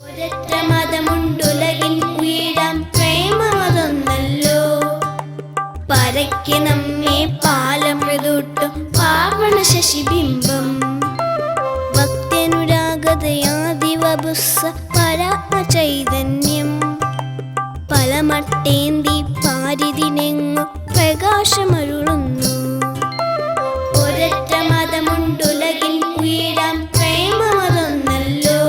ഒരൊറ്റ മതമുണ്ടുലകിൻ ഉയരാം പ്രേമമതൊന്നല്ലോ. പരക്കെ നമ്മെ പാലമൃതൂട്ടും പാവണ ശശിബിംബം. ഭക്തനുരാഗതയാദിവപുസ്സ പരാത്മ ചൈതന്യം. പലമട്ടേന്തി പാരിതിനെങ്ങു പ്രകാശമരുളുന്നു. ഒരൊറ്റ മതമുണ്ടുലകിൻ ഉയരാം പ്രേമമതൊന്നല്ലോ.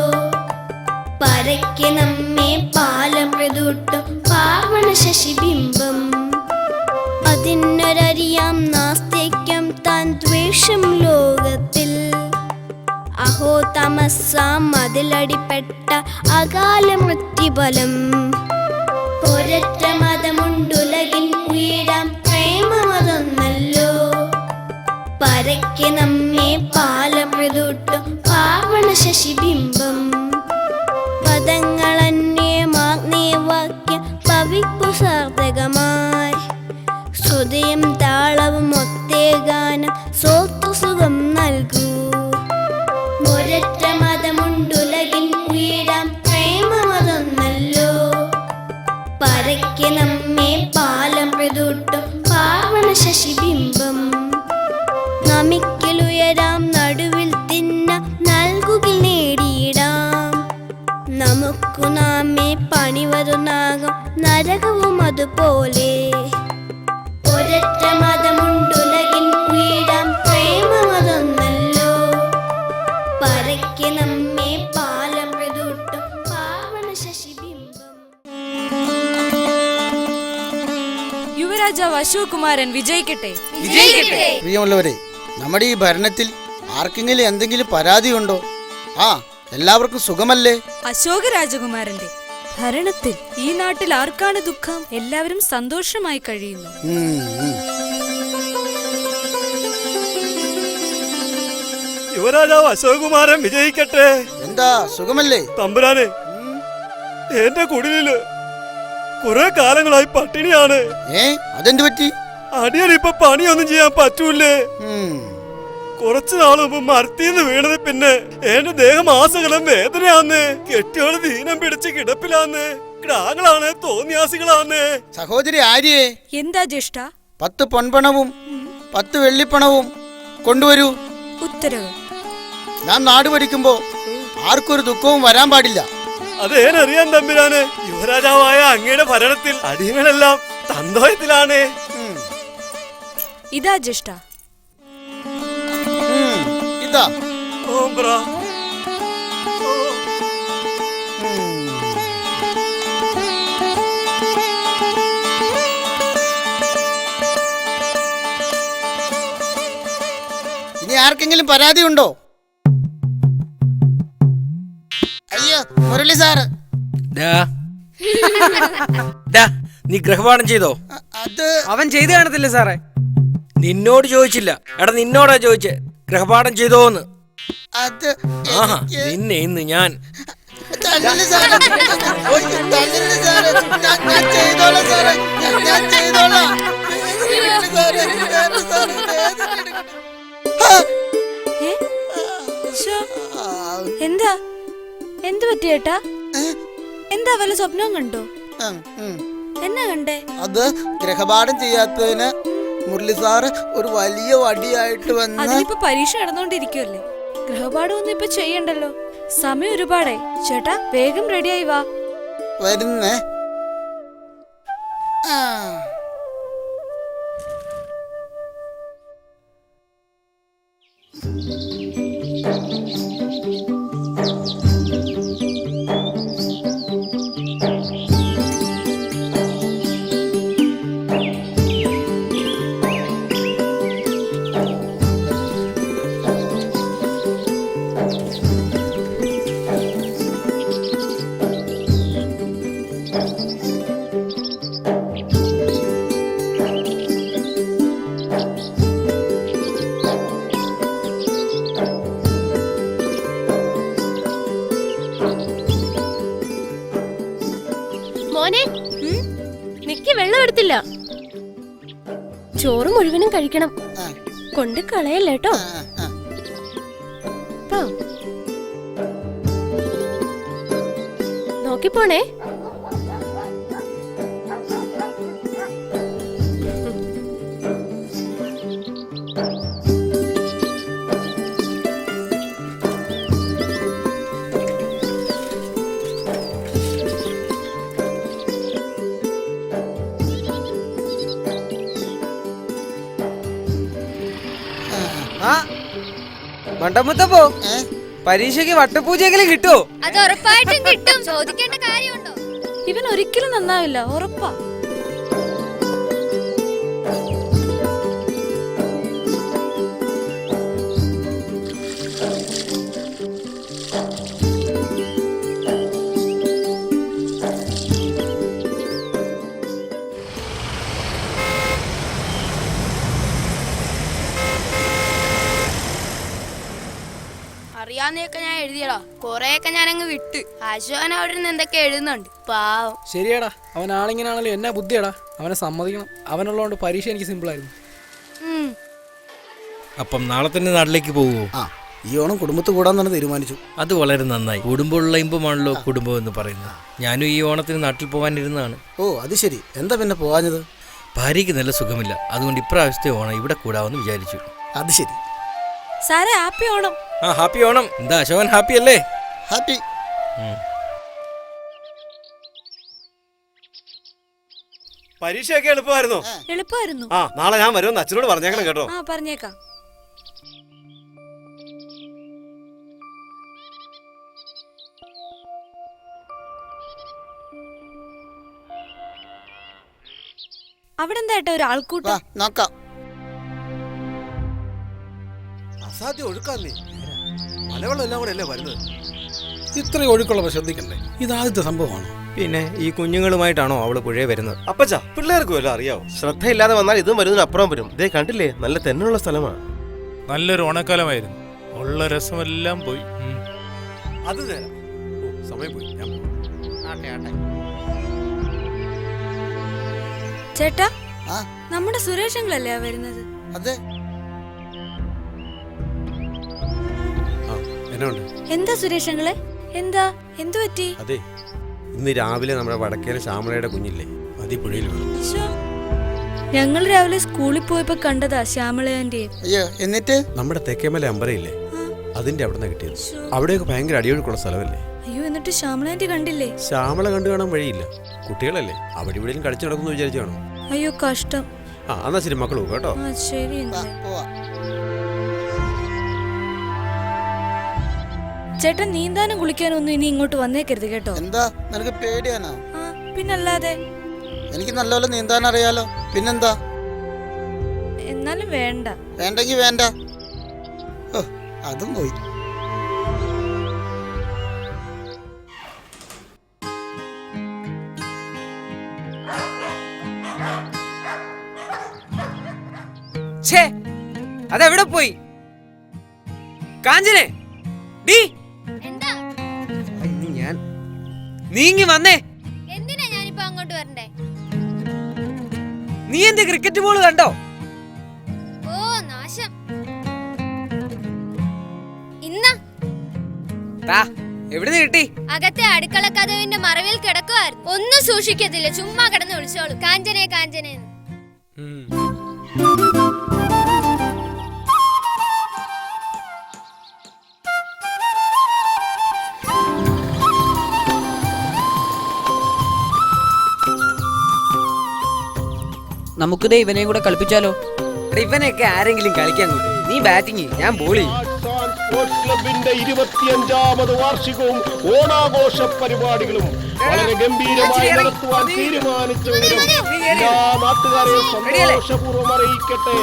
പരക്കെ നമ്മെ പാലമൃതൂട്ടും പാവണ ശശിബിംബം. അതിനൊരറിയാം നാസ്തിക്യം താൻ ദ്വേഷം ലോകത്തിൽ. അഹോ തമസ്സാം അതിലടിപ്പെട്ട അകാല മൃത്യുബലം. ഒരൊറ്റ മതമുണ്ടുലകിൻ ഉയരാം പ്രേമമതൊന്നല്ലോ. പരക്കെ നമ്മെ പാലമൃതൂട്ടും പാവണ ശശിബിംബം. പദങ്ങളന്യമാഗ്നേയവാക്യം പവിപ്പു സാർത്ഥകമായി. ഹൃദയം താളവും ഒത്തേ ഗാനം സോത്തു സുഖം നൽകൂ. ഒരൊറ്റ മതമുണ്ടുലകിൻ ഉയരാം പ്രേമമതൊന്നല്ലോ. പരക്കെ നമ്മെ പാലമൃതൂട്ടും പാവണ ശശിബിംബം. നമിക്കലുയരാം നടുവിൽ തിന്ന നൽകുകിൽ നേടിയിടാം. നമുക്കു നാമേ പണിവരുന്നാകും നരകവും അതുപോലെ. ഒരൊറ്റ മതമുണ്ടുലകിൻ ഉയരാം പ്രേമമതൊന്നല്ലോ. പരക്കെ നമ്മെ പാലമൃതൂട്ടും പാവണ ശശിബിംബം. യുവരാജാവ് അശോക് കുമാരൻ വിജയിക്കട്ടെ. പ്രിയമുള്ളവരെ, നമ്മുടെ ഈ ഭരണത്തിൽ ആർക്കെങ്കിലും എന്തെങ്കിലും പരാതിയുണ്ടോ? എല്ലാവർക്കും സുഖമല്ലേ? അശോക രാജകുമാരന്റെ ഭരണത്തിൽ ഈ നാട്ടിൽ ആർക്കാണ് ദുഃഖം? എല്ലാവരും സന്തോഷമായി കഴിയുന്നു. യുവരാജാവ് അശോകുമാരൻ വിജയിക്കട്ടെ. എന്താ സുഖമല്ലേ? തമ്പുരാനെ, എന്റെ കുടിലില് കുറെ കാലങ്ങളായി പട്ടിണിയാണ്. അതെന്ത് പറ്റി? അടിയനിപ്പൊ പണിയൊന്നും ചെയ്യാൻ പറ്റൂലേ. കുറച്ചു നാള് മുമ്പ് മരത്തിന്ന് വീണത് പിന്നെ എന്റെ ദേഹം ആസകലം വേദനയാന്ന്. കെട്ടിയോള് ദീനം പിടിച്ച് കിടപ്പിലാന്ന്. കിടാങ്ങളാണ്, തോന്നിയാസികളാന്ന്. സഹോദരി ആര്യേ, എന്താ ജ്യേഷ്ഠ? 10 പൊൻപണവും 10 വെള്ളിപ്പണവും കൊണ്ടുവരൂ. ഉത്തരവ്. ഞാൻ നാട് ഭരിക്കുമ്പോ ആർക്കൊരു ദുഃഖവും വരാൻ പാടില്ല. അതേനറിയാൻ തമ്പുരാന്. യുവരാജാവായ അങ്ങയുടെ ഭരണത്തിൽ അടിയങ്ങളെല്ലാം സന്തോഷത്തിലാണ്. ഇതാ ജ്യേഷ്ഠ. ഇതാ. ഇനി ആർക്കെങ്കിലും പരാതി ഉണ്ടോ? അയ്യോ മുരളി സാറ്. നീ ഗൃഹപാഠം ചെയ്തോ? അത് അവൻ ചെയ്തു കാണത്തില്ല സാറേ. നിന്നോട് ചോദിച്ചില്ല, എടാ നിന്നോടാ ചോദിച്ചേ ഗൃഹപാഠം ചെയ്തോന്ന്. അത് ആഹാ, നിന്നെ ഇന്ന് ഞാൻ എന്താ എന്ത് പറ്റിയേട്ടാ? എന്താ വല്ല സ്വപ്നവും കണ്ടോ? എന്നാ കണ്ടേ? അത് ഗൃഹപാഠം ചെയ്യാത്തതിന് മുരളി സാറ് ഒരു വലിയ വടിയായിട്ട് വന്ന്. അതിലിപ്പോ പരീക്ഷ നടന്നോണ്ടിരിക്കുവല്ലേ, ഗൃഹപാഠം ഒന്നും ഇപ്പൊ ചെയ്യണ്ടല്ലോ. സമയം ഒരുപാടായി. ചേട്ടാ വേഗം റെഡിയായി വാ. വരുന്നേ. മോനെ, നിക്ക് വെള്ളം എടുത്തില്ല. ചോറ് മുഴുവനും കഴിക്കണം. കൊണ്ട് കളയല്ലേട്ടോ. നോക്കിപ്പോണേ. മണ്ടമുത്തപ്പോ പരീക്ഷയ്ക്ക് വട്ടപൂജയെങ്കിലും കിട്ടുമോ? അത് ഉറപ്പായിട്ടും കിട്ടും. ചോദിക്കേണ്ട കാര്യമുണ്ടോ? ഇവൻ ഒരിക്കലും നന്നാവില്ല, ഉറപ്പാ. അറിയാവുന്നതൊക്കെ ഞാൻ എഴുതിയടാ. കൊറേയൊക്കെ ഞാൻ അങ്ങ് വിട്ട്. അശോകൻ അവിടെ നിന്ന് എന്തൊക്കെ എഴുതുന്നുണ്ട്, പാവം. ശരിയാടാ, അവൻ ആളിങ്ങനാണല്ലോ. എന്നാ ബുദ്ധിയാടാ, അവനെ സമ്മതിക്കണം. അവനുള്ളതുകൊണ്ട് പരീക്ഷ എനിക്ക് സിമ്പിളായിരുന്നു. അപ്പം നാളെ തന്നെ നാട്ടിലേക്ക് പോവുമോ? ആ, ഈ ഓണം കുടുംബത്ത് കൂടാൻ തന്നെ തീരുമാനിച്ചു. അത് വളരെ നന്നായി. കുടുംബമുള്ള ഇമ്പമാണല്ലോ കുടുംബം എന്ന് പറയുന്നത്. ഞാനും ഈ ഓണത്തിന് നാട്ടിൽ പോകാനിരുന്നതാണ്. ഓ, അത് ശരി. എന്താ പിന്നെ പോവാഞ്ഞത്? ഭാര്യയ്ക്ക് നല്ല സുഖമില്ല, അതുകൊണ്ട് ഇപ്രാവശ്യത്തെ ഓണം ഇവിടെ കൂടാമെന്ന് വിചാരിച്ചു. അത് ശരി. സാറേ, ഹാപ്പി ഓണം. ആ, ഹാപ്പി ഓണം. എന്താ അശോകൻ ഹാപ്പി അല്ലേ? ഹാപ്പി. പരീക്ഷയൊക്കെ എളുപ്പമായിരുന്നോ? എളുപ്പമായിരുന്നു. ആ, നാളെ ഞാൻ വരുമെന്ന് അച്ഛനോട് പറഞ്ഞേക്കണം കേട്ടോ. ആ, പറഞ്ഞേക്കാം. അവിടെ എന്താ ഏട്ടാ ഒരു ആൾക്കൂട്ടം? നോക്കാം. അസാധ്യം ഒഴുക്കാന്നേ, മലവെള്ളം എല്ലാം കൂടെ അല്ലേ വരുന്നത്. ഇത്രയും ഒഴുക്കുള്ളവ ശ്രദ്ധിക്കണ്ടേ? ഇതാദ്യത്തെ സംഭവമാണ്. പിന്നെ ഈ കുഞ്ഞുങ്ങളുമായിട്ടാണോ അവള് പുഴയെ വരുന്നത്? അപ്പച്ചാ, പിള്ളേർക്ക് വല്ല അറിയാവോ? ശ്രദ്ധയില്ലാതെ വന്നാൽ ഇതും വരുന്നതിന് അപ്പുറം വരും. ഇതേ കണ്ടില്ലേ, നല്ല തെന്നുള്ള സ്ഥലമാണ്. നല്ലൊരു ഓണക്കാലമായിരുന്നു. ഉള്ള രസമെല്ലാം പോയി. അത് തരാം. സമയം പോയി. ഞാൻ ചേട്ടാ, ആ, നമ്മുടെ സുരേഷങ്ങളല്ലേ വരുന്നത്? അതെ. എന്താ സുരേഷങ്ങളെ? എന്താ, എന്തു പറ്റി? അതെ, ഇന്ന് രാവിലെ നമ്മുടെ വടക്കേലെ ശ്യാമളയുടെ കുഞ്ഞില്ലേ, അത് പുഴയിൽ വീണു. ശ്ശോ, ഞങ്ങൾ രാവിലെ സ്കൂളിൽ പോയപ്പോ കണ്ടതാ ശ്യാമളയാന്റെ. അയ്യോ, എന്നിട്ട്? നമ്മുടെ തെക്കേമല അമ്പലയില്ലേ, അതിന്റെ അവിടെ നിന്ന് കിട്ടിയത്. അവിടെയൊക്കെ ഭയങ്കര അടിയൊഴുക്കുള്ള സ്ഥലമല്ലേ. അയ്യോ, എന്നിട്ട് ശ്യാമളയാന്റെ കണ്ടില്ലേ? ശ്യാമള കണ്ടു കാണാൻ വഴിയില്ല. കുട്ടികളല്ലേ, അവിടെ ഇവിടെയും കളിച്ചു നടക്കുന്നു വിചാരിച്ചു കാണും. അയ്യോ, കഷ്ടം. ആ, എന്നാ ശരി മക്കളു കേട്ടോ. ആ, ശരി. എന്താ പോവാ. ചേട്ടൻ നീന്താനും കുളിക്കാനും ഒന്നും ഇനി ഇങ്ങോട്ട് വന്നേക്കരുത് കേട്ടോ. എന്താ, നിനക്ക് പേടിയാണോ? ആ, പിന്നല്ലാതെ. എനിക്ക് നല്ലപോലെ നീന്താൻ അറിയാലോ. പിന്നെന്താ? എന്നാലും വേണ്ട. വേണ്ടെങ്കി വേണ്ട. ഓ, അതും പോയി. ഛേ, അതെവിടെ പോയി? കാഞ്ചനെ, ഡീ, എന്താ? ഞാൻ നീങ്ങി വന്നേ. എന്തിനാ ഞാനിപ്പോ അങ്ങോട്ട് വരണ്ടേ? നീ എന്റെ ക്രിക്കറ്റ് ബോൾ കണ്ടോ? ഓ, നാശം. ഇന്നാ എവിടുന്ന് കിട്ടി? അകത്തെ അടുക്കള കതവിന്റെ മറവിൽ കിടക്കുവായിരുന്നു. ഒന്നും സൂക്ഷിക്കത്തില്ല, ചുമ്മാ കിടന്ന് വിളിച്ചോളൂ, കാഞ്ചനെ കാഞ്ചനെ. നമുക്കിതേ ഇവനെയും കൂടെ കളിപ്പിച്ചാലോ? ഇവനെയൊക്കെ ആരെങ്കിലും കളിക്കാൻ കൂട്ടും. നീ ബാറ്റിംഗ്, ഞാൻ ബോൾ ചെയ്യും. സ്പോർട്സ് ക്ലബിന്റെ 25ാമത് വാർഷികവും ഓണാഘോഷ പരിപാടികളും വളരെ ഗംഭീരമായി നടത്തുവാൻ തീരുമാനിച്ചവരും എല്ലാ നാട്ടുകാരെയും സന്തോഷപൂർവ്വം അറിയിക്കട്ടെ.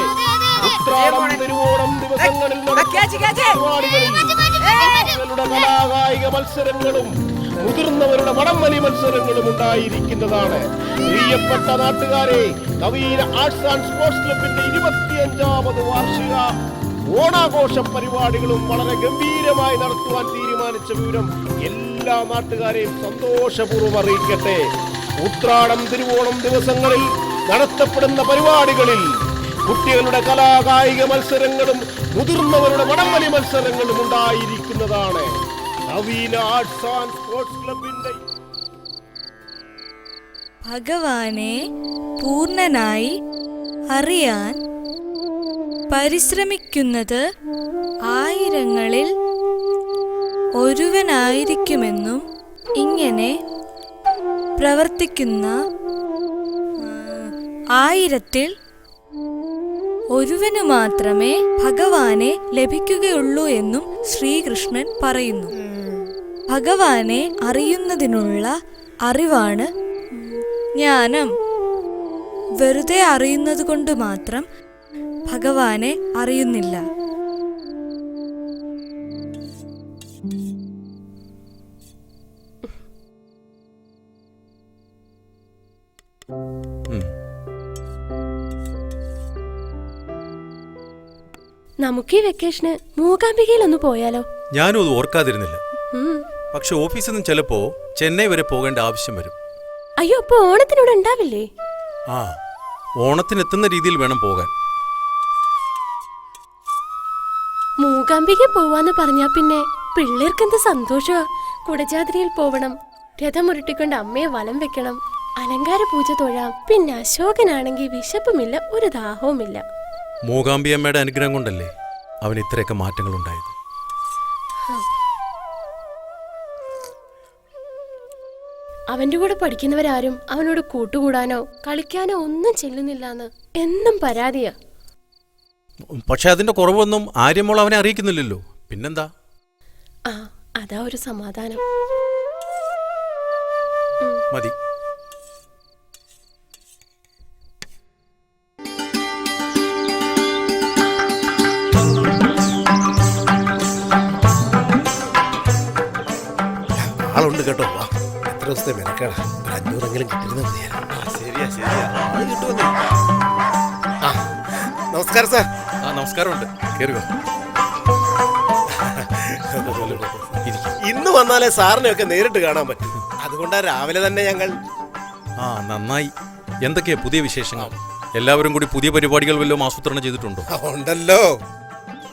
ഉത്രാടം, തിരുവോണം ദിവസങ്ങളിൽ നടക്കുന്ന പരിപാടികളിൽ കുട്ടികളുടെ കലാകായിക മത്സരങ്ങളും മുതിർന്നവരുടെ വടംവലി മത്സരങ്ങളും ഉണ്ടായിരിക്കുന്നതാണ്. പ്രിയപ്പെട്ട നാട്ടുകാരെ, നവീന ആർട്സ് ആൻഡ് സ്പോർട്സ് ക്ലബിന്റെ 25ാമത് വാർഷിക ഓണാഘോഷ പരിപാടികളും വളരെ ഗംഭീരമായി നടത്തുവാൻ തീരുമാനിച്ച വിവരം എല്ലാ നാട്ടുകാരെയും സന്തോഷപൂർവ്വം അറിയിക്കട്ടെ. ഉത്രാടം, തിരുവോണം ദിവസങ്ങളിൽ നടത്തപ്പെടുന്ന പരിപാടികളിൽ കുട്ടികളുടെ കലാകായിക മത്സരങ്ങളും മുതിർന്നവരുടെ വടംവലി മത്സരങ്ങളും ഉണ്ടായിരിക്കുന്നതാണ്. നവീന ആർട്സ് ആൻഡ് സ്പോർട്സ് ക്ലബിന്റെ ഭഗവാനെ പൂർണ്ണനായി അറിയാൻ പരിശ്രമിക്കുന്നത് ആയിരങ്ങളിൽ ഒരുവനായിരിക്കുമെന്നും ഇങ്ങനെ പ്രവർത്തിക്കുന്ന ആയിരത്തിൽ ഒരുവനു മാത്രമേ ഭഗവാനെ ലഭിക്കുകയുള്ളൂ എന്നും ശ്രീകൃഷ്ണൻ പറയുന്നു. ഭഗവാനെ അറിയുന്നതിനുള്ള അറിവാണ് ജ്ഞാനം. വെറുതെ അറിയുന്നത് കൊണ്ട് മാത്രം ഭഗവാനെ അറിയുന്നില്ല. നമുക്ക് ഈ വെക്കേഷന് മൂകാംബികയിൽ ഒന്ന് പോയാലോ? ഞാനും അത് ഓർക്കാതിരുന്നില്ല. പക്ഷെ ഓഫീസിൽ നിന്ന് ചിലപ്പോ ചെന്നൈ വരെ പോകേണ്ട ആവശ്യം വരും. അയ്യോ, അപ്പൊ ഓണത്തിനോട് ഉണ്ടാവില്ലേ? ആ, ഓണത്തിനെത്തുന്ന രീതിയിൽ വേണം പോകാൻ. മൂകാംബിക പോവാന്ന് പറഞ്ഞാ പിന്നെ പിള്ളേർക്ക് എന്ത് സന്തോഷമാ. കുടജാദ്രിയിൽ പോവണം, രഥമുരുട്ടിക്കൊണ്ട് അമ്മയെ വലം വെക്കണം, അലങ്കാര പൂജ തൊഴാം. പിന്നെ അശോകനാണെങ്കിൽ വിശപ്പുമില്ല, ഒരു ദാഹവുമില്ല. മൂകാംബിയമ്മയുടെ അനുഗ്രഹം കൊണ്ടല്ലേ അവൻ ഇത്രയൊക്കെ മാറ്റങ്ങൾ ഉണ്ടായത്. അവന്റെ കൂടെ പഠിക്കുന്നവരാരും അവനോട് കൂട്ടുകൂടാനോ കളിക്കാനോ ഒന്നും ചെല്ലുന്നില്ലാന്ന് എന്നും പരാതിയാ. പക്ഷെ അതിന്റെ കുറവൊന്നും ആര്യമോൾ അവനെ അറിയിക്കുന്നില്ലല്ലോ. പിന്നെന്താ? ആ, അതാ ഒരു സമാധാനം. മതി. ആളുണ്ട് കേട്ടോ. എത്ര ദിവസത്തെ മെനക്കേടാ. 500 കിട്ടുന്നത് ശരിയാ ശരിയാ. നമസ്കാരം സാർ. ആ, നമസ്കാരമുണ്ട്. കേറുക. ഇന്ന് വന്നാലേ സാറിനെയൊക്കെ നേരിട്ട് കാണാൻ പറ്റും. അതുകൊണ്ടാ രാവിലെ തന്നെ ഞങ്ങൾ. ആ, നന്നായി. എന്തൊക്കെയാ പുതിയ വിശേഷങ്ങൾ? എല്ലാവരും കൂടി പുതിയ പരിപാടികൾ വല്ലതും ആസൂത്രണം ചെയ്തിട്ടുണ്ടോ? ഉണ്ടല്ലോ.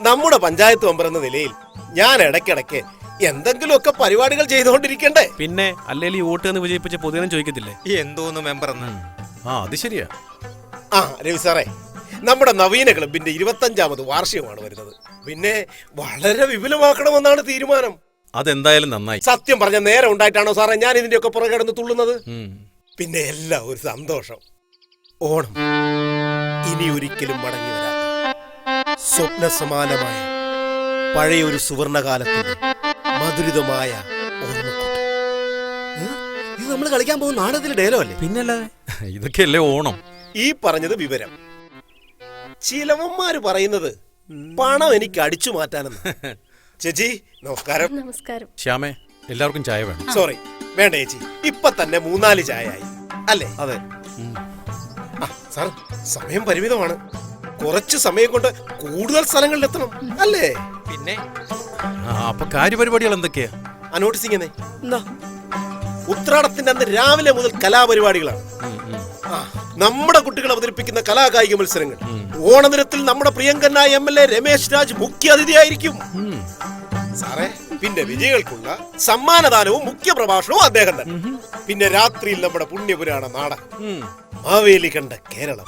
നമ്മുടെ പഞ്ചായത്ത് മെമ്പർ എന്ന നിലയിൽ ഞാൻ ഇടയ്ക്കിടയ്ക്ക് എന്തെങ്കിലുമൊക്കെ പരിപാടികൾ ചെയ്തുകൊണ്ടിരിക്കണ്ടേ? പിന്നെ അല്ലെങ്കിൽ ഈ വോട്ട് എന്ന് വിജയിപ്പിച്ച പൊതുവെ ചോദിക്കത്തില്ലേ എന്തോന്ന് മെമ്പർ എന്ന്? ആ, അത് ശരിയാ. ആ, രവി സാറേ, നമ്മുടെ നവീന ക്ലബിന്റെ 25ാമത് വാർഷികമാണ് വരുന്നത്. പിന്നെ വളരെ വിപുലമാക്കണമെന്നാണ് തീരുമാനം. അതെന്തായാലും നന്നായി. സത്യം പറഞ്ഞ നേരം ഉണ്ടായിട്ടാണോ സാറേ ഞാൻ ഇതിന്റെയൊക്കെ പുറകെ കിടന്ന് തുള്ളുന്നത്? പിന്നെ എല്ലാം ഒരു സന്തോഷം. ഓണം ഇനി ഒരിക്കലും മടങ്ങി വരാത്ത സ്വപ്ന സമാനമായ പഴയ ഒരു സുവർണകാലത്തിന്റെ മധുരിതമായ ഓർമ്മക്കൂട്ട്. ഇത് നമ്മൾ കളിക്കാൻ പോകുന്ന നാടകത്തിലെ ഡയലോഗ് അല്ലേ? പിന്നല്ലാതെ. ഇതൊക്കെയല്ലേ ഓണം. ഈ പറഞ്ഞത് വിവരം. ചിലവന്മാര് പറയുന്നത് പണം എനിക്ക് അടിച്ചു മാറ്റാനെന്ന്. ചേച്ചി നമസ്കാരം. നമസ്കാരം. ശ്യാമേ, എല്ലാവർക്കും ചായ വേണം. സോറി, വേണ്ട ചേച്ചി. ഇപ്പൊ തന്നെ 3-4 ചായ ആയി അല്ലേ? അതെ. സാർ, സമയം പരിമിതമാണ്. കുറച്ച് സമയം കൊണ്ട് കൂടുതൽ സ്ഥലങ്ങളിൽ എത്തണം അല്ലേ? പിന്നെ അപ്പൊ കാര്യപരിപാടികൾ എന്തൊക്കെയാ? നോട്ടീസിങ് എന്താ? ഉത്രാടത്തിന്റെ അന്ന് രാവിലെ മുതൽ കലാപരിപാടികളാണ്. നമ്മുടെ കുട്ടികൾ അവതരിപ്പിക്കുന്ന കലാകായിക മത്സരങ്ങൾ. ഓണദിനത്തിൽ നമ്മുടെ പ്രിയങ്കരനായ MLA രമേശ് രാജ് മുഖ്യ അതിഥിയായിരിക്കും സാറേ. പിന്നെ വിജയികൾക്കുള്ള സമ്മാനദാനവും മുഖ്യ പ്രഭാഷണവും അദ്ദേഹം തന്നെ. പിന്നെ രാത്രിയിൽ നമ്മുടെ പുണ്യപുരാണ നാടകം മാവേലി കണ്ട കേരളം.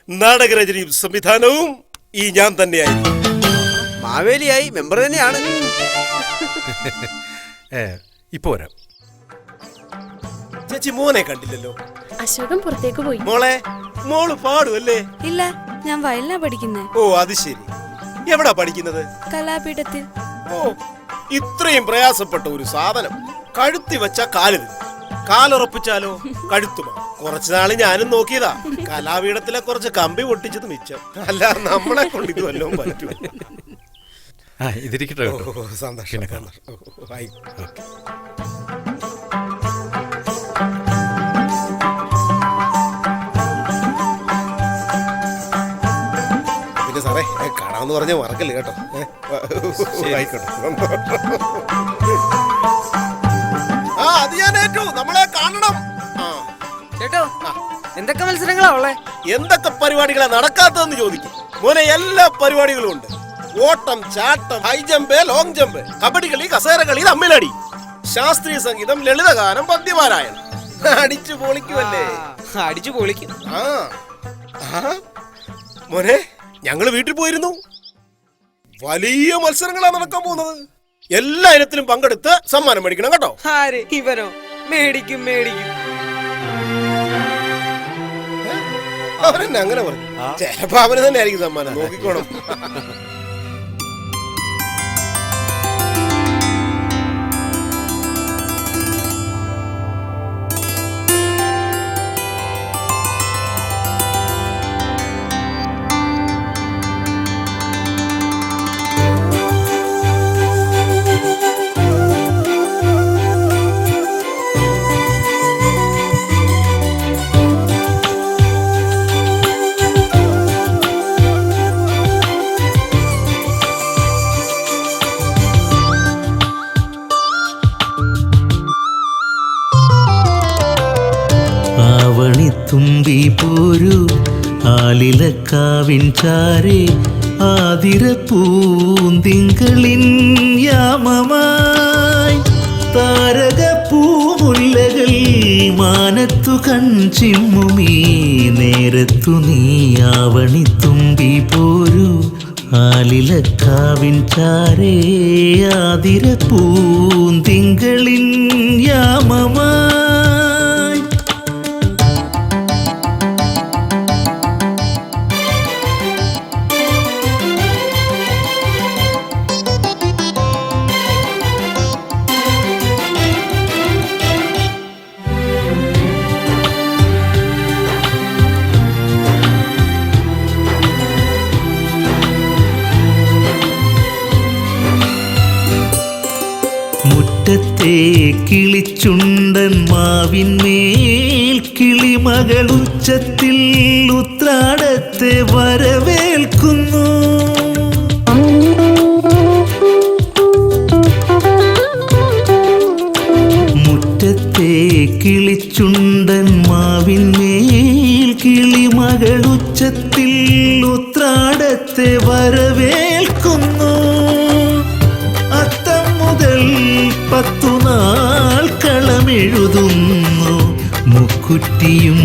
നാടകരചനയും സംവിധാനവും ഈ ഞാൻ തന്നെയായിരിക്കും. മാവേലിയായി മെമ്പർ തന്നെയാണ്. ഇപ്പൊ വരാം. ചേച്ചി മോനെ കണ്ടില്ലല്ലോ. അശോകൻ പുറത്തേക്ക് പോയി. മോള് പാടുമല്ലേ? ഇല്ല, ഞാൻ വയലിനാ പഠിക്കുന്നേ. ഓ, അത് ശരി. എവിടാ പഠിക്കുന്നത്? കലാപീഠത്തിൽ. ഓ, ഇത്രയും പ്രയാസപ്പെട്ട ഒരു സാധനം കഴുത്തി വെച്ച കാലിൽ കാലുറപ്പിച്ചാലോ കഴുത്തുമാ. കുറച്ചു നാള് ഞാനും നോക്കിയതാ. കലാപീഠത്തിലെ കുറച്ച് കമ്പി പൊട്ടിച്ചത് മിച്ചം. അല്ല, നമ്മളെ കൊണ്ട് ഇത് വല്ലതും പറ്റൂ. ഇതിരിക്കട്ടെ. സന്തോഷം. പിന്നെ സാറേ, കാണാമെന്ന് പറഞ്ഞ മറക്കല്ലേ കേട്ടോ. ആയിക്കോട്ടെ. ആ, അത് ഞാൻ ഏറ്റു. നമ്മളെ കാണണം. ചേട്ടോ, എന്തൊക്കെ മത്സരങ്ങളാ ഉള്ളേ? എന്തൊക്കെ പരിപാടികളാ നടക്കാത്തതെന്ന് ചോദിക്കും മോനെ. എല്ലാ പരിപാടികളും ഉണ്ട്. ഓട്ടം, ചാട്ടം, high jump, long jump, kabaddi കളി, കസേര കളി, തമ്മിലടി. ശാസ്ത്രീയ സംഗീതം, ലളിതഗാനം, പദ്യപാരായണം. അടിച്ചു പൊളിക്കുമല്ലേ? അടിച്ചു പൊളിക്കും. ആ മോനെ, ഞങ്ങള് വീട്ടിൽ പോയിരുന്നു. വലിയ മത്സരങ്ങളാണ് നടക്കാൻ പോകുന്നത്. എല്ലാ ഇനത്തിലും പങ്കെടുത്ത് സമ്മാനം മേടിക്കണം കേട്ടോ. ആര്? ഇവനോ? മേടിക്കും മേടിക്കും. അവരെന്നെ അങ്ങനെ പറഞ്ഞു. ചിലപ്പോ അവന് തന്നെ ആയിരിക്കും സമ്മാനം, നോക്കിക്കോണം. തുമ്പി പോരു ആലിലക്കാവിൻ ചാരേ ആതിര പൂന്തിങ്കളിൻ യാമമായി താരക പൂമുല്ലകൾ മാനത്തു കൺചിമ്മുമീ നേരത്തു നീ ആവണി തുമ്പി പോരു ആലിലക്കാവിൻ ചാരേ ആതിര പൂന്തിങ്കളിൻ യാമമായി. മുറ്റത്തെ കിളിച്ചുണ്ടൻ മാവിന്മേൽ കിളിമകളുച്ചത്തിൽ ഉത്രാടത്തെ വരവേൽക്കുന്നു. മുറ്റത്തെ കിളിച്ചുണ്ടൻ മാവിന്മേൽ കിളിമകളുച്ചത്തിൽ ഉത്രാടത്തെ വരവേൽക്കുന്നു. അത്തം മുതൽ 10 നാൾ കളമെഴുതുന്നു മുക്കുറ്റിയും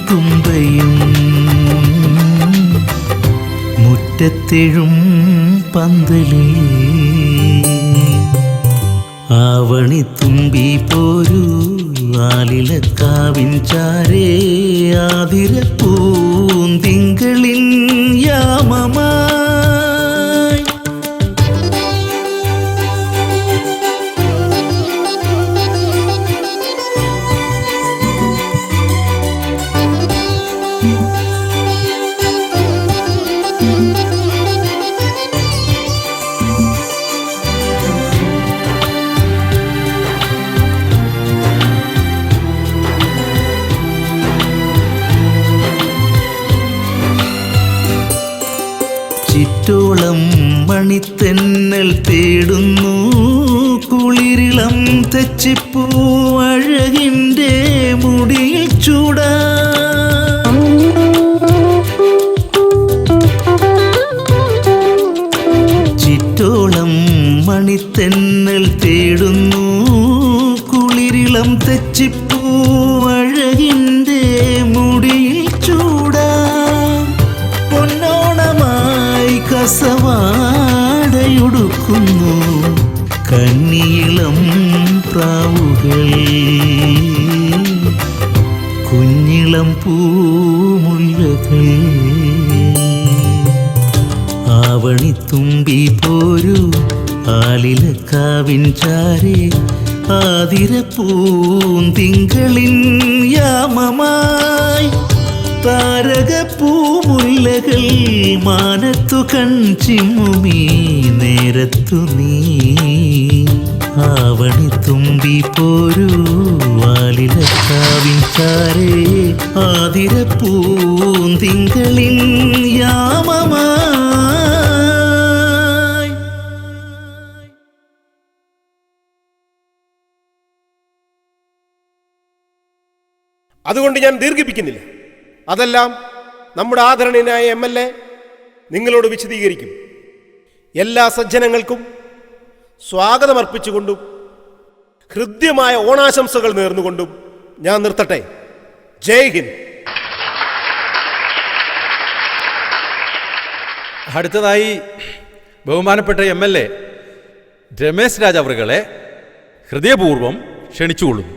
തുമ്പയും മുറ്റത്തെഴും പന്തലിൽ. ആവണി തുമ്പി പോരു ആലിലക്കാവിൻ ചാരേ ആതിര പൂന്തിങ്കളിൻ യാമമായി. ചിറ്റോളം മണിത്തെന്നൽ തേടുന്നു കുളിരിളം തെച്ചിപ്പൂ അഴകിൻ്റെ മുടിയിൽ ചൂടാ. ചിറ്റോളം മണിത്തെന്നൽ തേടുന്നു കുളിരിളം തെച്ചിപ്പൂ അഴകിൻ്റെ മുടിയിൽ ചൂടാ. പൊന്നോണമായി കസവാടയുടുക്കുന്നു കന്നിയിളം പ്രാവുകൾ കുഞ്ഞിളം പൂമുല്ലകൾ. ആവണി തുമ്പി പോരു ആലിലക്കാവിൻ ചാരേ ആതിര പൂന്തിങ്കളിൻ യാമമായി. താരക പൂമുല്ലകൾ മാനത്തു കൺചിമ്മുമീ നേരത്തു നീ ആവണി തുമ്പി പോരു ആലിലക്കാവിൻ ചാരേ ആതിര പൂന്തിങ്കളിൻ യാമമായി. അതുകൊണ്ട് ഞാൻ ദീർഘിപ്പിക്കുന്നില്ല. അതെല്ലാം നമ്മുടെ ആദരണീയനായ MLA നിങ്ങളോട് വിശദീകരിക്കും. എല്ലാ സജ്ജനങ്ങൾക്കും സ്വാഗതമർപ്പിച്ചുകൊണ്ടും ഹൃദ്യമായ ഓണാശംസകൾ നേർന്നുകൊണ്ടും ഞാൻ നിർത്തട്ടെ. ജയ് ഹിന്ദ്. അടുത്തതായി ബഹുമാനപ്പെട്ട MLA രമേശ് രാജ് അവറുകളെ ഹൃദയപൂർവ്വം ക്ഷണിച്ചുകൊള്ളുന്നു.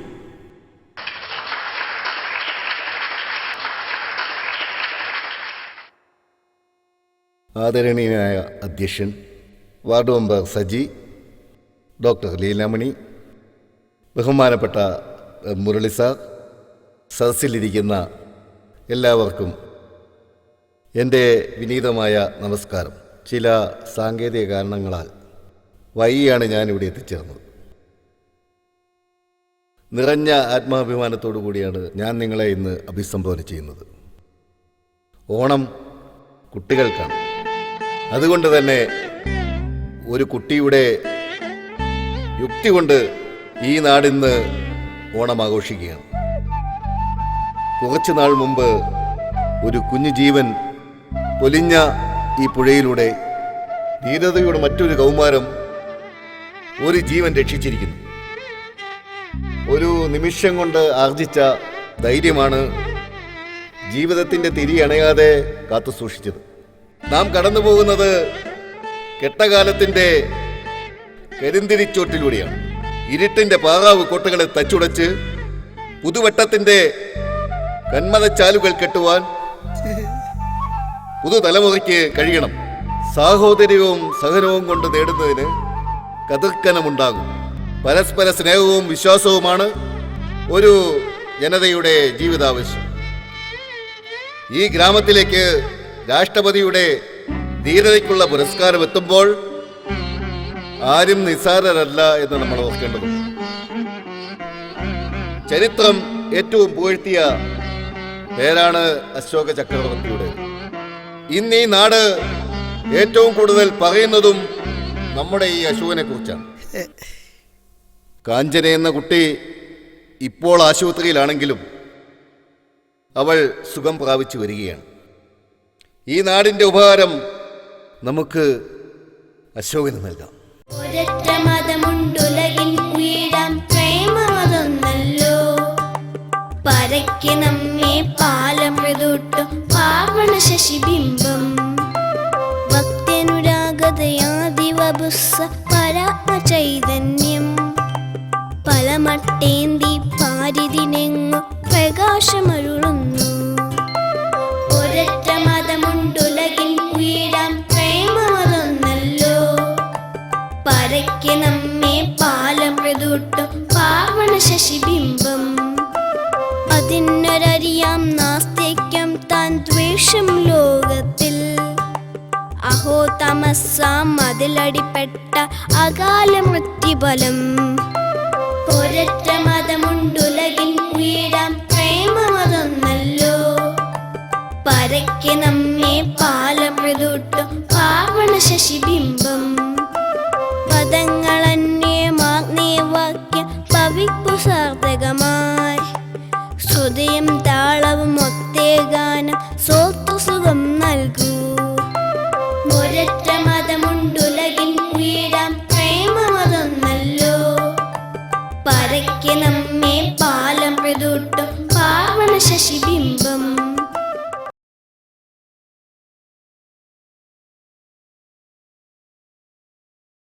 ആദരണീയനായ അധ്യക്ഷൻ, ward member Saji, doctor Leelamani, ബഹുമാനപ്പെട്ട മുരളി സാർ, സദസ്സിലിരിക്കുന്ന എല്ലാവർക്കും എൻ്റെ വിനീതമായ നമസ്കാരം. ചില സാങ്കേതിക കാരണങ്ങളാൽ വൈകിയാണ് ഞാനിവിടെ എത്തിച്ചേർന്നത്. നിറഞ്ഞ ആത്മാഭിമാനത്തോടു കൂടിയാണ് ഞാൻ നിങ്ങളെ ഇന്ന് അഭിസംബോധന ചെയ്യുന്നത്. ഓണം കുട്ടികൾക്കാണ്. അതുകൊണ്ട് തന്നെ ഒരു കുട്ടിയുടെ യുക്തി കൊണ്ട് ഈ നാടിന്ന് ഓണം ആഘോഷിക്കുകയാണ്. കുറച്ചു നാൾ മുമ്പ് ഒരു കുഞ്ഞു ജീവൻ പൊലിഞ്ഞ ഈ പുഴയിലൂടെ ധീരതയുടെ മറ്റൊരു കൗമാരം ഒരു ജീവൻ രക്ഷിച്ചിരിക്കുന്നു. ഒരു നിമിഷം കൊണ്ട് ആർജിച്ച ധൈര്യമാണ് ജീവിതത്തിൻ്റെ തിരിയണയാതെ കാത്തു സൂക്ഷിച്ചത്. നാം കടന്നു പോകുന്നത് കെട്ടകാലത്തിൻ്റെ കരിന്തിരിച്ചോട്ടിലൂടെയാണ്. ഇരുട്ടിൻ്റെ പാറാവ് കോട്ടകളെ തച്ചുടച്ച് പുതുവട്ടത്തിൻ്റെ കന്മതച്ചാലുകൾ കെട്ടുവാൻ പുതുതലമുറയ്ക്ക് കഴിയണം. സാഹോദര്യവും സഹനവും കൊണ്ട് നേടുന്നതിന് കതിർക്കനമുണ്ടാകും. പരസ്പര സ്നേഹവും വിശ്വാസവുമാണ് ഒരു ജനതയുടെ ജീവിതാവശ്യം. ഈ ഗ്രാമത്തിലേക്ക് രാഷ്ട്രപതിയുടെ ധീരതയ്ക്കുള്ള പുരസ്കാരം എത്തുമ്പോൾ ആരും നിസ്സാരരല്ല എന്ന് നമ്മൾ ഓർക്കേണ്ടതുണ്ട്. ചരിത്രം ഏറ്റവും പുകഴ്ത്തിയ പേരാണ് അശോക ചക്രവർത്തിയുടെ. ഇന്ന് ഈ നാട് ഏറ്റവും കൂടുതൽ പറയുന്നതും നമ്മുടെ ഈ അശോകനെ കുറിച്ചാണ്. കാഞ്ചന എന്ന കുട്ടി ഇപ്പോൾ ആശുപത്രിയിലാണെങ്കിലും അവൾ സുഖം പ്രാപിച്ചു വരികയാണ്. ഈ നാടിൻ്റെ ഉപകാരം നമുക്ക് അശോകന് നൽകാം. ഒരൊറ്റ മതമുണ്ടുലകിൻ ഉയരാം പ്രേമമതൊന്നല്ലോ, പരക്കെ നമ്മെ പാലമൃതൂട്ടും പാവണ ശശിബിംബം, ഭക്തനുരാഗതയാദിവബുസ്സ പരാത്മ ചൈതന്യം, പലമട്ടേന്തി പാരിതിനെങ്ങു പ്രകാശമരുളുന്നു. ഒരൊറ്റ മതമുണ്ടുലകിൻ ഉയരാം പ്രേമമതൊന്നല്ലോ, പരക്കെ നമ്മെ പാലമൃതൂട്ടും പാവണ ശശിബിംബം, അതിനൊരറിയാം നാസ്തിക്യം താൻ ദ്വേഷം ലോകത്തിൽ, അഹോ തമസാം അതിലടിപ്പെട്ട അകാല മൃത്യുബലം. ഒരൊറ്റ മതമുണ്ടുലകിൻ ഉയരാം പ്രേമമതൊന്നല്ലോ, പരക്കെ നമ്മെ പാലമൃതൂട്ടും പാവണ ശശിബിംബം, പദങ്ങളന്യമാഗ്നേയവാക്യം പവിപ്പു സാർത്ഥകമായി, ശ്രുതിയും താളവും ഒത്തേ ഗാനം